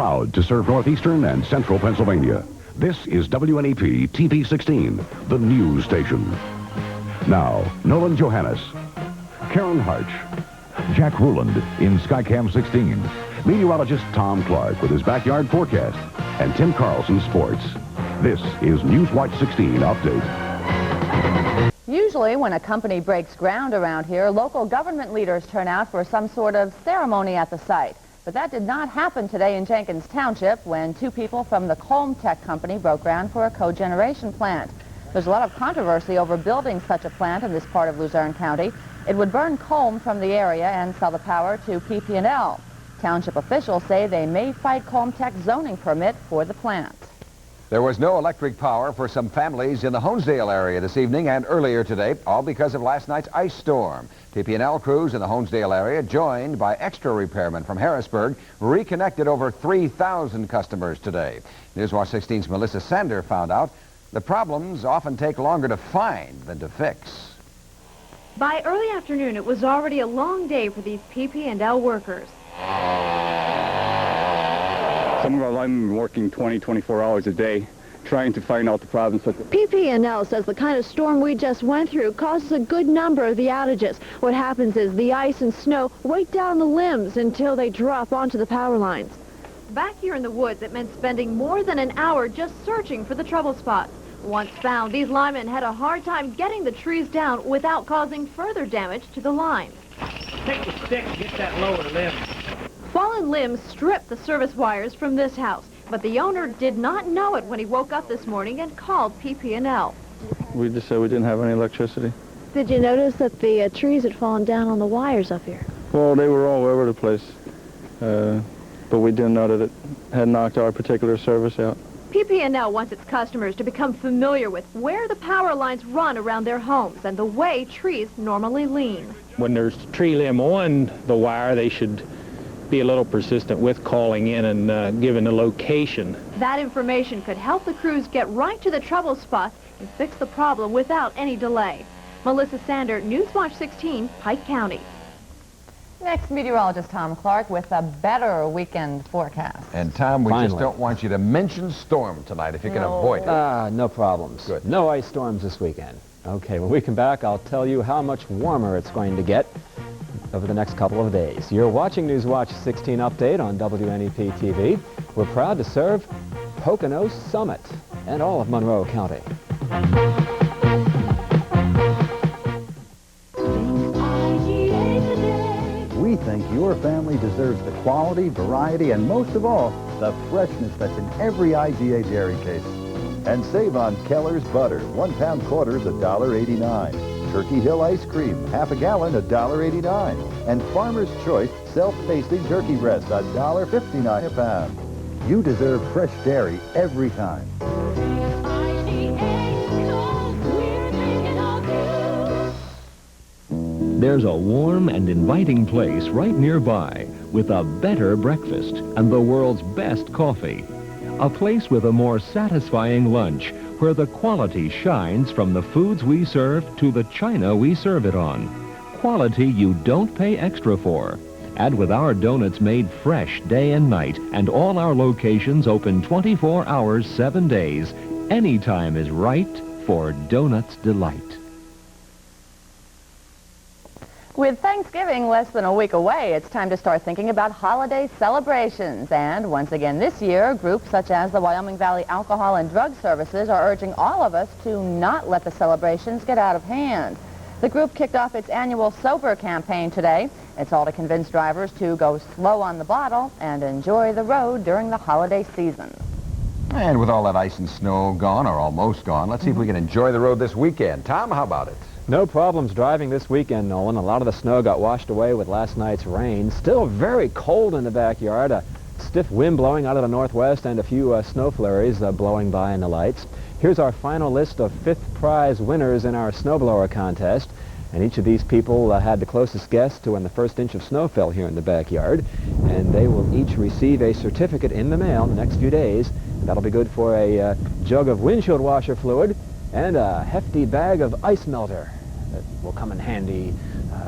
proud to serve northeastern and central Pennsylvania. This is WNEP TV 16, the news station. Now, Nolan Johannes, Karen Harch, Jack Ruland in Skycam 16, meteorologist Tom Clark with his backyard forecast, and Tim Carlson Sports. This is Newswatch 16 Update. Usually when a company breaks ground around here, local government leaders turn out for some sort of ceremony at the site. But that did not happen today in Jenkins Township when two people from the Colm Tech company broke ground for a cogeneration plant. There's a lot of controversy over building such a plant in this part of Luzerne County. It would burn coal from the area and sell the power to PP&L. Township officials say they may fight Colm Tech's zoning permit for the plant. There was no electric power for some families in the Honesdale area this evening and earlier today, all because of last night's ice storm. PP&L crews in the Honesdale area, joined by extra repairmen from Harrisburg, reconnected over 3,000 customers today. Newswatch 16's Melissa Sander found out the problems often take longer to find than to fix. By early afternoon, it was already a long day for these PP&L workers. Some of our linemen working 24 hours a day trying to find out the problems. PP&L says the kind of storm we just went through causes a good number of the outages. What happens is the ice and snow weight down the limbs until they drop onto the power lines. Back here in the woods, it meant spending more than an hour just searching for the trouble spots. Once found, these linemen had a hard time getting the trees down without causing further damage to the lines. Take the stick and get that lower limb. Fallen limbs stripped the service wires from this house, but the owner did not know it when he woke up this morning and called PP&L. We just said we didn't have any electricity. Did you notice that the trees had fallen down on the wires up here? Well, they were all over the place, but we didn't know that it had knocked our particular service out. PP&L wants its customers to become familiar with where the power lines run around their homes and the way trees normally lean. When there's tree limb on the wire, they should be a little persistent with calling in and giving the location. That information could help the crews get right to the trouble spots and fix the problem without any delay. Melissa Sander, Newswatch 16, Pike County. Next, meteorologist Tom Clark with a better weekend forecast. And Tom, we just don't want you to mention storm tonight if you can avoid it. No problems. Good. No ice storms this weekend. Okay, when we come back, I'll tell you how much warmer it's going to get over the next couple of days. You're watching Newswatch 16 Update on WNEP TV. We're proud to serve Pocono Summit and all of Monroe County. We think your family deserves the quality, variety, and most of all, the freshness that's in every IGA dairy case. And save on Keller's butter, 1 pound quarters, $1.89. Turkey Hill ice cream, half a gallon, $1.89. And Farmer's Choice self-tasting turkey breast, $1.59 a pound. You deserve fresh dairy every time. There's a warm and inviting place right nearby with a better breakfast and the world's best coffee. A place with a more satisfying lunch where the quality shines from the foods we serve to the china we serve it on. Quality you don't pay extra for. And with our donuts made fresh day and night and all our locations open 24 hours, 7 days, any time is right for Donuts Delight. With Thanksgiving less than a week away, it's time to start thinking about holiday celebrations. And once again this year, groups such as the Wyoming Valley Alcohol and Drug Services are urging all of us to not let the celebrations get out of hand. The group kicked off its annual Sober campaign today. It's all to convince drivers to go slow on the bottle and enjoy the road during the holiday season. And with all that ice and snow gone, or almost gone, let's see if we can enjoy the road this weekend. Tom, how about it? No problems driving this weekend, Nolan. A lot of the snow got washed away with last night's rain. Still very cold in the backyard. A stiff wind blowing out of the northwest and a few snow flurries blowing by in the lights. Here's our final list of 5th prize winners in our snowblower contest. And each of these people had the closest guess to when the first inch of snow fell here in the backyard. And they will each receive a certificate in the mail in the next few days. That'll be good for a jug of windshield washer fluid and a hefty bag of ice melter that will come in handy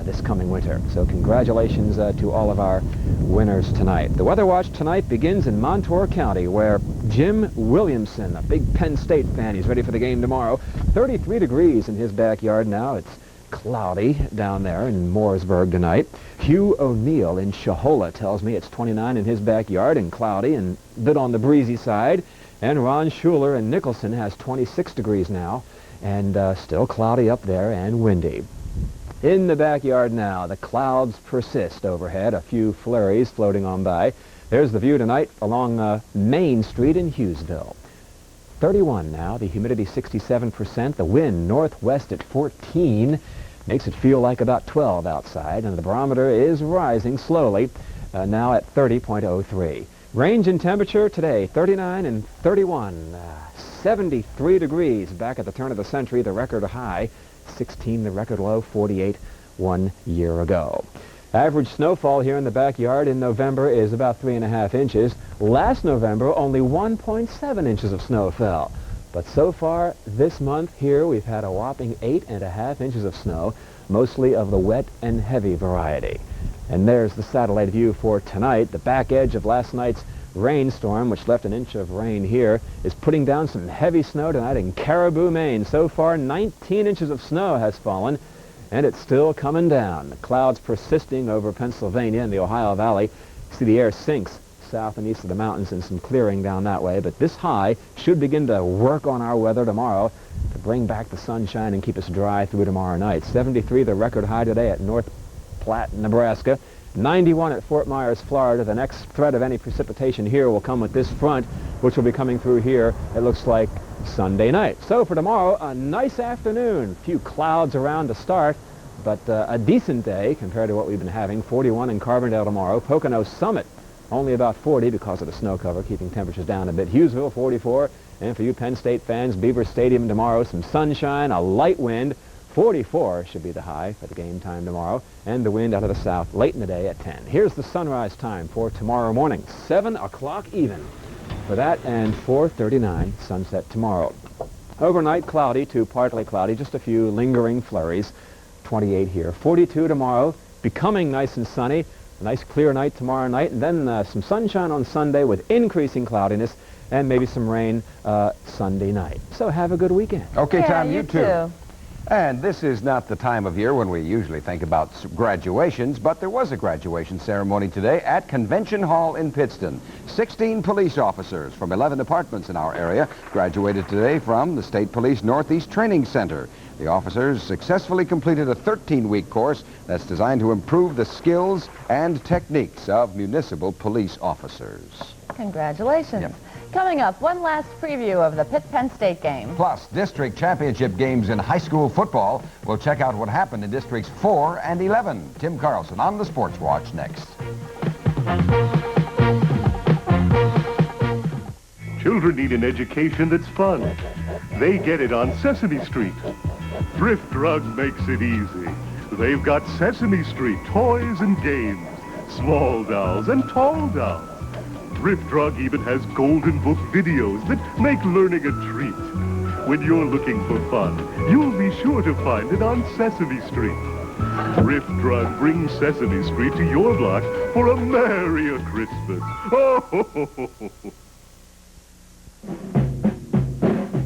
this coming winter. So congratulations to all of our winners tonight. The Weather Watch tonight begins in Montour County, where Jim Williamson, a big Penn State fan, he's ready for the game tomorrow. 33 degrees in his backyard now. It's cloudy down there in Mooresburg tonight. Hugh O'Neill in Shahola tells me it's 29 in his backyard and cloudy and a bit on the breezy side. And Ron Schuler in Nicholson has 26 degrees now and still cloudy up there and windy. In the backyard now, the clouds persist overhead, a few flurries floating on by. There's the view tonight along Main Street in Hughesville. 31 now, the humidity 67%, the wind northwest at 14, makes it feel like about 12 outside, and the barometer is rising slowly, now at 30.03. Range and temperature today, 39 and 31, 73 degrees back at the turn of the century, the record high, 16 the record low, 48 1 year ago. Average snowfall here in the backyard in November is about 3.5 inches. Last November, only 1.7 inches of snow fell. But so far this month here, we've had a whopping 8.5 inches of snow, mostly of the wet and heavy variety. And there's the satellite view for tonight. The back edge of last night's rainstorm, which left an inch of rain here, is putting down some heavy snow tonight in Caribou, Maine. So far, 19 inches of snow has fallen, and it's still coming down. The clouds persisting over Pennsylvania and the Ohio Valley. See, the air sinks south and east of the mountains and some clearing down that way, but this high should begin to work on our weather tomorrow to bring back the sunshine and keep us dry through tomorrow night. 73 the record high today at North Platte, Nebraska. 91 at Fort Myers, Florida. The next threat of any precipitation here will come with this front, which will be coming through here, it looks like, Sunday night. So for tomorrow, a nice afternoon. A few clouds around to start, but a decent day compared to what we've been having. 41 in Carbondale tomorrow. Pocono Summit, only about 40 because of the snow cover, keeping temperatures down a bit. Hughesville, 44. And for you Penn State fans, Beaver Stadium tomorrow, some sunshine, a light wind. 44 should be the high for the game time tomorrow, and the wind out of the south late in the day at 10. Here's the sunrise time for tomorrow morning, 7 o'clock even. For that and 4:39 sunset tomorrow. Overnight cloudy to partly cloudy, just a few lingering flurries. 28 here. 42 tomorrow, becoming nice and sunny. A nice clear night tomorrow night, and then some sunshine on Sunday with increasing cloudiness and maybe some rain Sunday night. So have a good weekend. Okay, Yeah, Tom, you too. And this is not the time of year when we usually think about graduations, but there was a graduation ceremony today at Convention Hall in Pittston. 16 police officers from 11 departments in our area graduated today from the State Police Northeast Training Center. The officers successfully completed a 13-week course that's designed to improve the skills and techniques of municipal police officers. Congratulations. Yep. Coming up, one last preview of the Pitt-Penn State game. Plus, district championship games in high school football. We'll check out what happened in districts 4 and 11. Tim Carlson on the Sports Watch next. Children need an education that's fun. They get it on Sesame Street. Thrift Drug makes it easy. They've got Sesame Street toys and games, small dolls and tall dolls. Thrift Drug even has Golden Book videos that make learning a treat. When you're looking for fun, you'll be sure to find it on Sesame Street. Thrift Drug brings Sesame Street to your block for a merrier Christmas. Oh!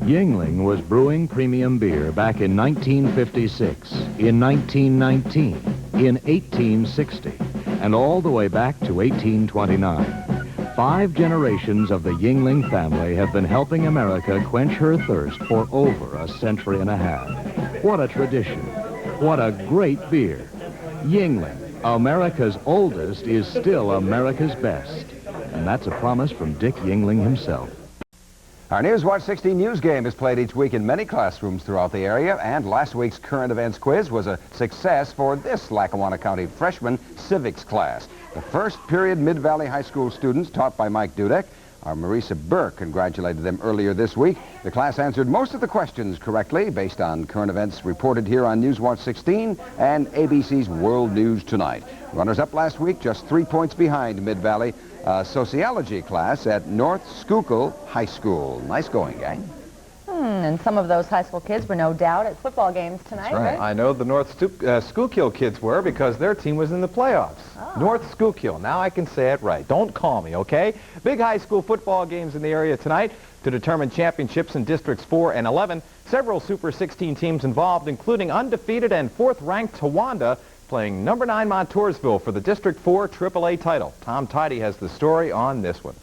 Yuengling was brewing premium beer back in 1956, in 1919, in 1860, and all the way back to 1829. 5 generations of the Yuengling family have been helping America quench her thirst for over a century and a half. What a tradition. What a great beer. Yuengling, America's oldest, is still America's best. And that's a promise from Dick Yuengling himself. Our Newswatch 16 News Game is played each week in many classrooms throughout the area, and last week's current events quiz was a success for this Lackawanna County freshman civics class. The first period Mid-Valley High School students, taught by Mike Dudek, our Marisa Burke congratulated them earlier this week. The class answered most of the questions correctly based on current events reported here on Newswatch 16 and ABC's World News Tonight. Runners-up last week, just 3 points behind Mid-Valley sociology class at North Schuylkill High School. Nice going, gang. And some of those high school kids were no doubt at football games tonight, right? I know the North Schuylkill kids were because their team was in the playoffs. North Schuylkill. Now I can say it right. Don't call me, okay? Big high school football games in the area tonight to determine championships in Districts 4 and 11. Several Super 16 teams involved, including undefeated and 4th-ranked Towanda, playing number 9 Montoursville for the District 4 AAA title. Tom Tidy has the story on this one.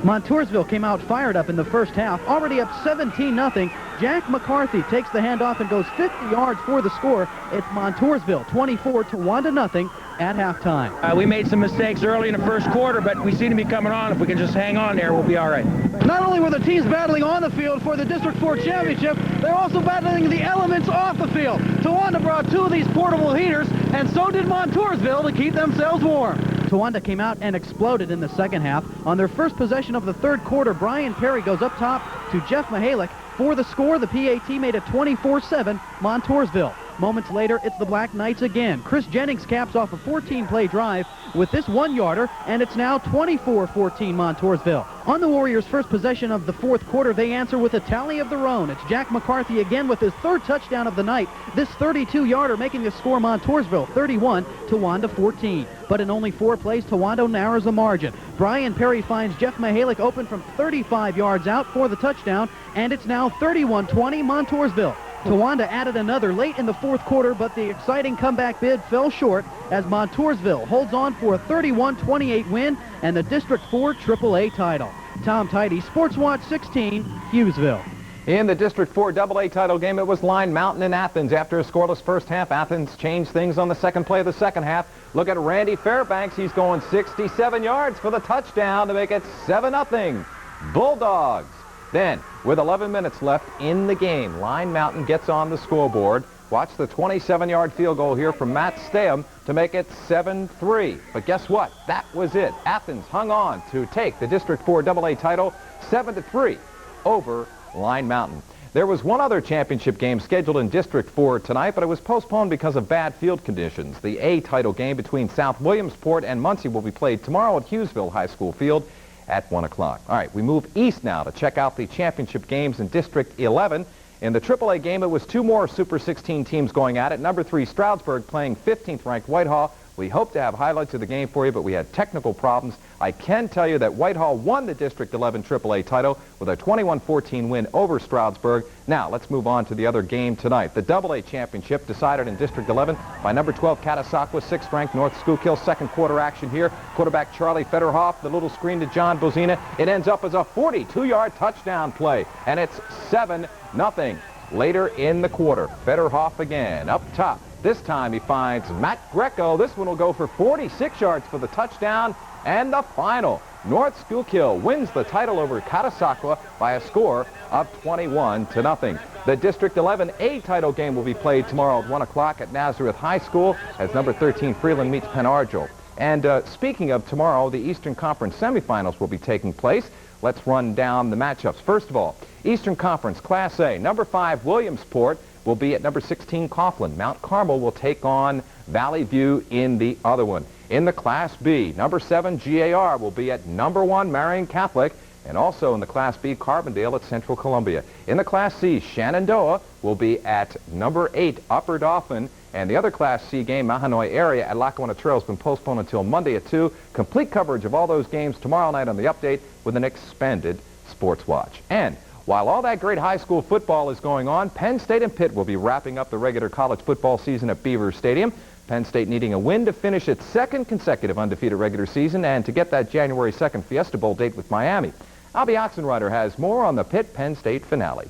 Montoursville came out fired up in the first half, already up 17-0. Jack McCarthy takes the handoff and goes 50 yards for the score. It's Montoursville 24, Towanda nothing at halftime. We made some mistakes early in the first quarter, but we seem to be coming on. If we can just hang on there, we'll be all right. Not only were the teams battling on the field for the District 4 championship, they're also battling the elements off the field. Towanda brought 2 of these portable heaters, and so did Montoursville to keep themselves warm. Towanda came out and exploded in the second half. On their first possession of the third quarter, Brian Perry goes up top to Jeff Mihalik. For the score, the PAT made it 24-7 Montoursville. Moments later, it's the Black Knights again. Chris Jennings caps off a 14-play drive with this 1-yarder, and it's now 24-14 Montoursville. On the Warriors' first possession of the fourth quarter, they answer with a tally of their own. It's Jack McCarthy again with his 3rd touchdown of the night. This 32-yarder making the score Montoursville 31, Towanda 14. But in only 4 plays, Towanda narrows the margin. Brian Perry finds Jeff Mihalik open from 35 yards out for the touchdown, and it's now 31-20 Montoursville. Towanda added another late in the fourth quarter, but the exciting comeback bid fell short as Montoursville holds on for a 31-28 win and the District 4 AAA title. Tom Tidy, Sports Watch 16, Hughesville. In the District 4 AA title game, it was Line Mountain in Athens. After a scoreless first half, Athens changed things on the second play of the second half. Look at Randy Fairbanks. He's going 67 yards for the touchdown to make it 7-0. Bulldogs. Then, with 11 minutes left in the game, Line Mountain gets on the scoreboard. Watch the 27-yard field goal here from Matt Staham to make it 7-3. But guess what? That was it. Athens hung on to take the District 4 AA title 7-3 over Line Mountain. There was one other championship game scheduled in District 4 tonight, but it was postponed because of bad field conditions. The A title game between South Williamsport and Muncie will be played tomorrow at Hughesville High School Field at 1 o'clock. All right, we move east now to check out the championship games in District 11. In the AAA game, it was 2 more Super 16 teams going at it. Number 3, Stroudsburg playing 15th-ranked Whitehall. We hope to have highlights of the game for you, but we had technical problems. I can tell you that Whitehall won the District 11 AAA title with a 21-14 win over Stroudsburg. Now, let's move on to the other game tonight. The AA championship decided in District 11 by number 12 Catasauqua, 6th-ranked North Schuylkill. Second quarter action here. Quarterback Charlie Federhoff, the little screen to John Bozina. It ends up as a 42-yard touchdown play, and it's 7-0. Later in the quarter, Federhoff again up top. This time he finds Matt Greco. This one will go for 46 yards for the touchdown. And the final, North Schuylkill wins the title over Catasauqua by a score of 21-0. The District 11 A title game will be played tomorrow at 1 o'clock at Nazareth High School as number 13 Freeland meets Penn Argyl. And speaking of tomorrow, the Eastern Conference semifinals will be taking place. Let's run down the matchups. First of all, Eastern Conference Class A, number 5 Williamsport will be at number 16 Coughlin. Mount Carmel will take on Valley View in the other one. In the Class B, number 7 GAR will be at number 1 Marion Catholic, and also in the Class B, Carbondale at Central Columbia. In the Class C, Shenandoah will be at number 8 Upper Dauphin, and the other Class C game, Mahanoy area at Lackawanna Trail, has been postponed until Monday at 2. Complete coverage of all those games tomorrow night on the Update with an expanded Sports Watch. And while all that great high school football is going on, Penn State and Pitt will be wrapping up the regular college football season at Beaver Stadium. Penn State needing a win to finish its 2nd consecutive undefeated regular season and to get that January 2nd Fiesta Bowl date with Miami. Albie Oxenrider has more on the Pitt-Penn State finale.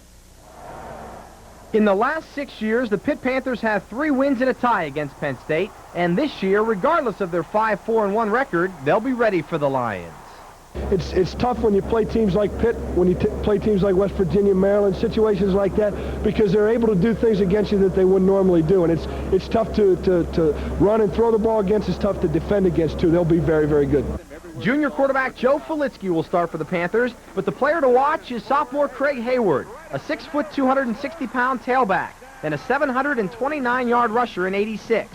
In the last 6 years, the Pitt Panthers have 3 wins and a tie against Penn State, and this year, regardless of their 5-4-1 record, they'll be ready for the Lions. It's tough when you play teams like Pitt, when you play teams like West Virginia, Maryland, situations like that, because they're able to do things against you that they wouldn't normally do. And it's tough to run and throw the ball against. It's tough to defend against, too. They'll be very, very good. Junior quarterback Joe Felitsky will start for the Panthers, but the player to watch is sophomore Craig Hayward, a 6-foot, 260-pound tailback, and a 729-yard rusher in '86.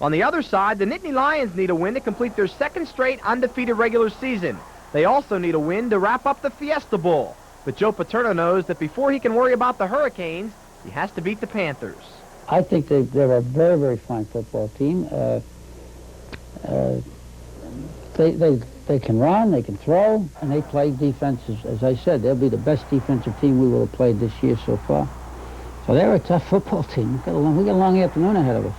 On the other side, the Nittany Lions need a win to complete their 2nd straight undefeated regular season. They also need a win to wrap up the Fiesta Bowl. But Joe Paterno knows that before he can worry about the Hurricanes, he has to beat the Panthers. I think they're a very, very fine football team. They can run, they can throw, and they play defense. As I said, they'll be the best defensive team we will have played this year so far. So they're a tough football team. We got a long afternoon ahead of us.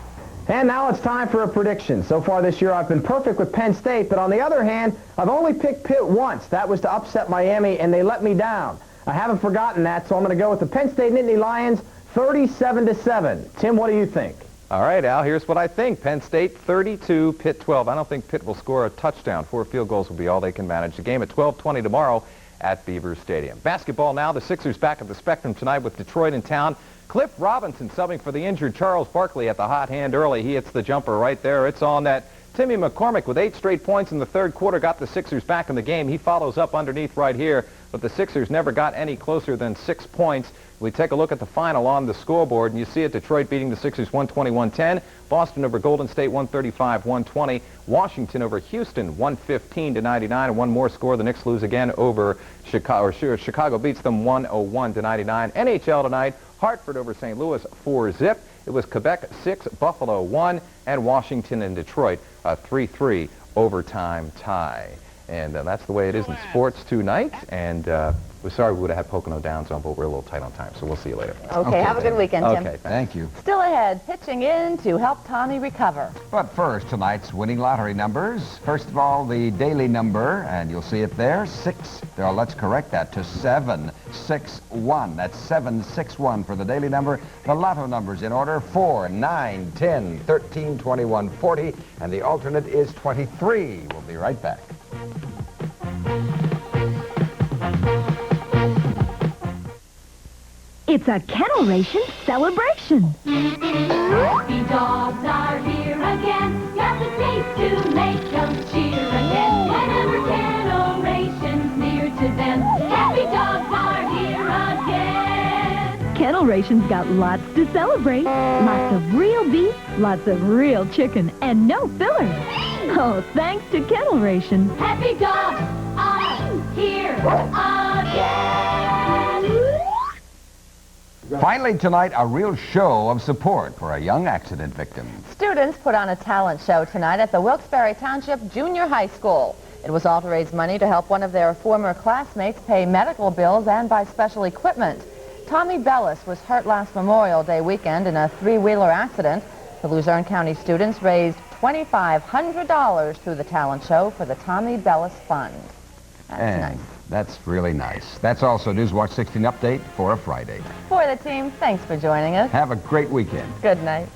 And now it's time for a prediction. So far this year, I've been perfect with Penn State, but on the other hand, I've only picked Pitt once. That was to upset Miami, and they let me down. I haven't forgotten that, so I'm going to go with the Penn State Nittany Lions, 37-7. Tim, what do you think? All right, Al, here's what I think. Penn State 32, Pitt 12. I don't think Pitt will score a touchdown. 4 field goals will be all they can manage. The game at 12:20 tomorrow at Beaver Stadium. Basketball now. The Sixers back at the Spectrum tonight with Detroit in town. Cliff Robinson subbing for the injured Charles Barkley at the hot hand early. He hits the jumper right there. It's on net. Timmy McCormick with 8 straight points in the third quarter got the Sixers back in the game. He follows up underneath right here, but the Sixers never got any closer than 6 points. We take a look at the final on the scoreboard, and you see it, Detroit beating the Sixers 120-110, Boston over Golden State 135-120, Washington over Houston 115-99, and one more score. The Knicks lose again over Chicago. Chicago beats them 101-99. NHL tonight, Hartford over St. Louis 4-zip. It was Quebec 6, Buffalo 1, and Washington and Detroit a 3-3 overtime tie. And that's the way it is in sports tonight. And we're sorry we would have had Pocono Downs on, but we're a little tight on time, so we'll see you later. Okay, have a good weekend, Tim. Okay, thank you. Still ahead, pitching in to help Tommy recover. But first, tonight's winning lottery numbers. First of all, the daily number, and you'll see it there, 6. Well, let's correct that to 761. That's 761 for the daily number. The lotto numbers in order, 4, 9, 10, 13, 21, 40, and the alternate is 23. We'll be right back. It's a Kennel Ration celebration. Happy dogs are here again. Got the taste to make them cheer again. Whenever Kennel Ration's near to them, happy dogs are here again. Kennel Ration's got lots to celebrate. Lots of real beef, lots of real chicken, and no fillers. Oh, thanks to Kennel Ration. Happy dogs are here again. Finally tonight, a real show of support for a young accident victim. Students put on a talent show tonight at the Wilkes-Barre Township Junior High School. It was all to raise money to help one of their former classmates pay medical bills and buy special equipment. Tommy Bellis was hurt last Memorial Day weekend in a 3-wheeler accident. The Luzerne County students raised $2,500 through the talent show for the Tommy Bellis Fund. That's nice. That's really nice. That's also Newswatch 16 update for a Friday. For the team, thanks for joining us. Have a great weekend. Good night.